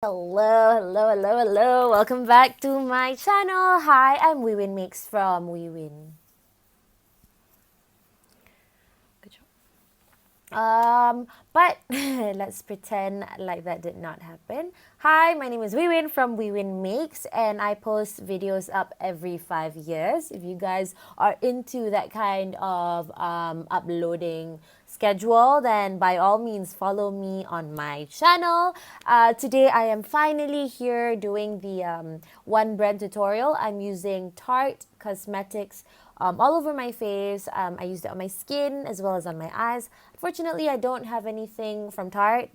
Hello. Welcome back to my channel. Hi, I'm Wiwin Mix from Wiwin. Good but let's pretend like that did not happen. Hi, my name is Wiwin from Wiwin Makes, and I post videos up every 5 years. If you guys are into that kind of uploading schedule, then by all means follow me on my channel. Today I am finally here doing the one brand tutorial. I'm using Tarte Cosmetics all over my face. I used it on my skin as well as on my eyes. Unfortunately, I don't have anything from Tarte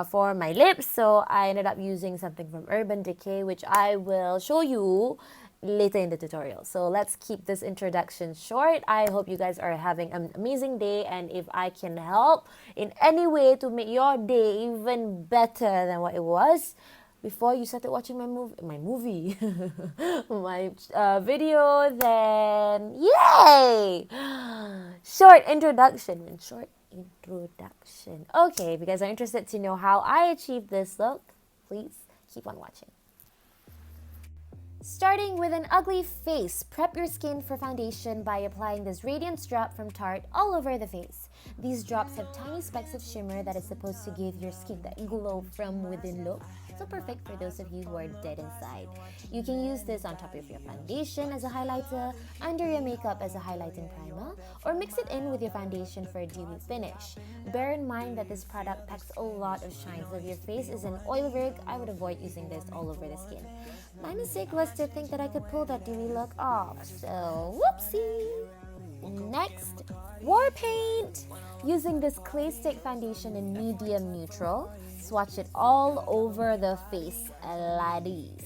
for my lips, so I ended up using something from Urban Decay, which I will show you later in the tutorial. So let's keep this introduction short. I hope you guys are having an amazing day, and if I can help in any way to make your day even better than what it was before you started watching my movie, my video, then yay! Short introduction. Okay, if you guys are interested to know how I achieved this look, please keep on watching. Starting with an ugly face, prep your skin for foundation by applying this Radiance Drop from Tarte all over the face. These drops have tiny specks of shimmer that is supposed to give your skin that glow from within look, so perfect for those of you who are dead inside. You can use this on top of your foundation as a highlighter, under your makeup as a highlighting primer, or mix it in with your foundation for a dewy finish. Bear in mind that this product packs a lot of shine, so if your face is an oil rig, I would avoid using this all over the skin. My mistake was to think that I could pull that dewy look off, so whoopsie! Next, war paint! Using this clay stick foundation in medium neutral, swatch it all over the face, ladies.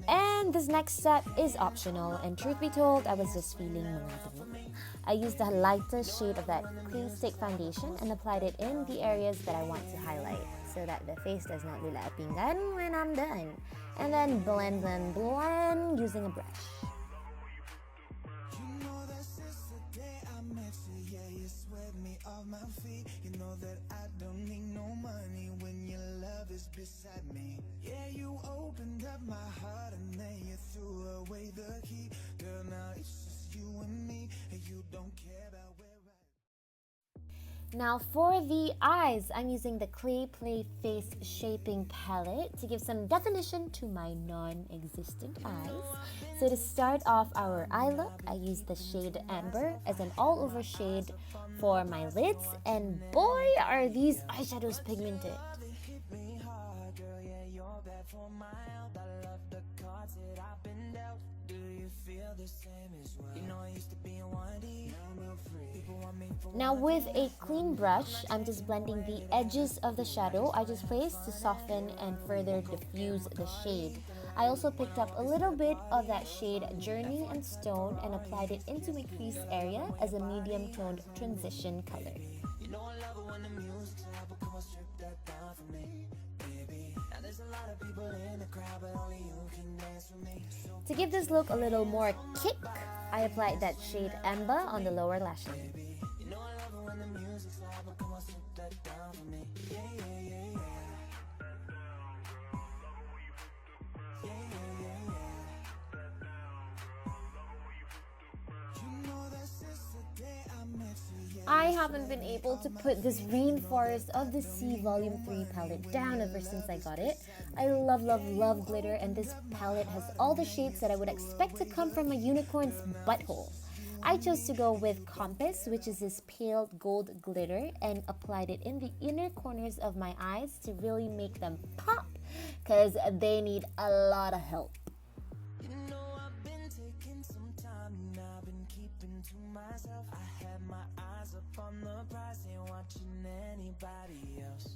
And this next step is optional, and truth be told, I was just feeling monotony. I used a lighter shade of that clay stick foundation and applied it in the areas that I want to highlight so that the face does not look like a pinggan when I'm done. And then blend using a brush. Now for the eyes, I'm using the Clay Play Face Shaping Palette to give some definition to my non-existent eyes. So to start off our eye look, I used the shade Amber as an all-over shade for my lids, and boy are these eyeshadows pigmented. Now with a clean brush, I'm just blending the edges of the shadow I just placed to soften and further diffuse the shade. I also picked up a little bit of that shade Journey and Stone and applied it into my crease area as a medium toned transition color. To give this look a little more kick, I applied that shade Amber on the lower lash line. I haven't been able to put this Rainforest of the Sea Volume 3 palette down ever since I got it. I love glitter, and this palette has all the shades that I would expect to come from a unicorn's butthole. I chose to go with Compass, which is this pale gold glitter, and applied it in the inner corners of my eyes to really make them pop, because they need a lot of help.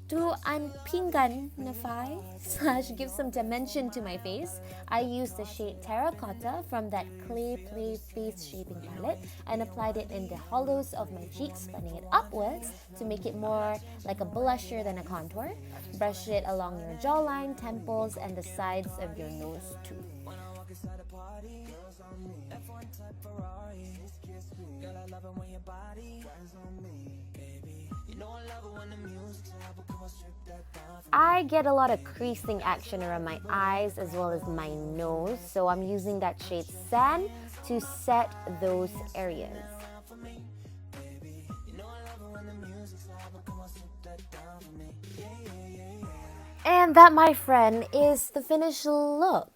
To unpinganify / give some dimension to my face, I used the shade Terracotta from that Clay Play Face Shaping Palette and applied it in the hollows of my cheeks, blending it upwards to make it more like a blusher than a contour. Brush it along your jawline, temples, and the sides of your nose too. F1 type Ferrari. Girl, I love it I get a lot of creasing action around my eyes as well as my nose, so I'm using that shade Sand to set those areas. And that, my friend, is the finished look.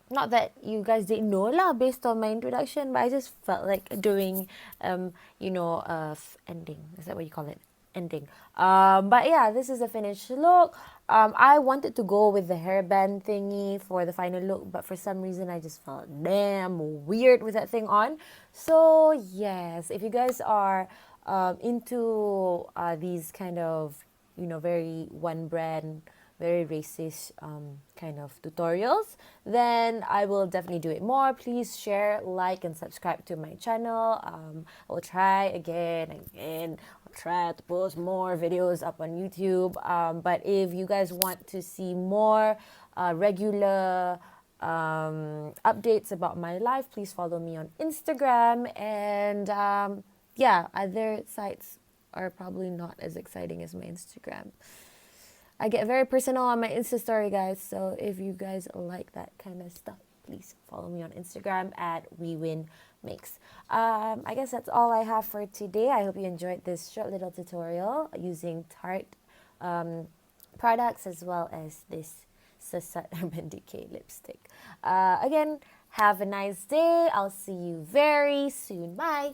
Not that you guys didn't know lah based on my introduction, but I just felt like doing, ending. Is that what you call it? Ending. But yeah, this is the finished look. I wanted to go with the hairband thingy for the final look, but for some reason I just felt damn weird with that thing on. So yes, if you guys are into these kind of, very one brand, very racist kind of tutorials, then I will definitely do it more. Please share, like, and subscribe to my channel. I'll try again. I'll try to post more videos up on YouTube. But if you guys want to see more regular updates about my life, please follow me on Instagram. And other sites are probably not as exciting as my Instagram. I get very personal on my Insta story, guys. So if you guys like that kind of stuff, please follow me on Instagram at WeWinMakes. I guess that's all I have for today. I hope you enjoyed this short little tutorial using Tarte products as well as this Sassat Urban Decay lipstick. Again, have a nice day. I'll see you very soon. Bye.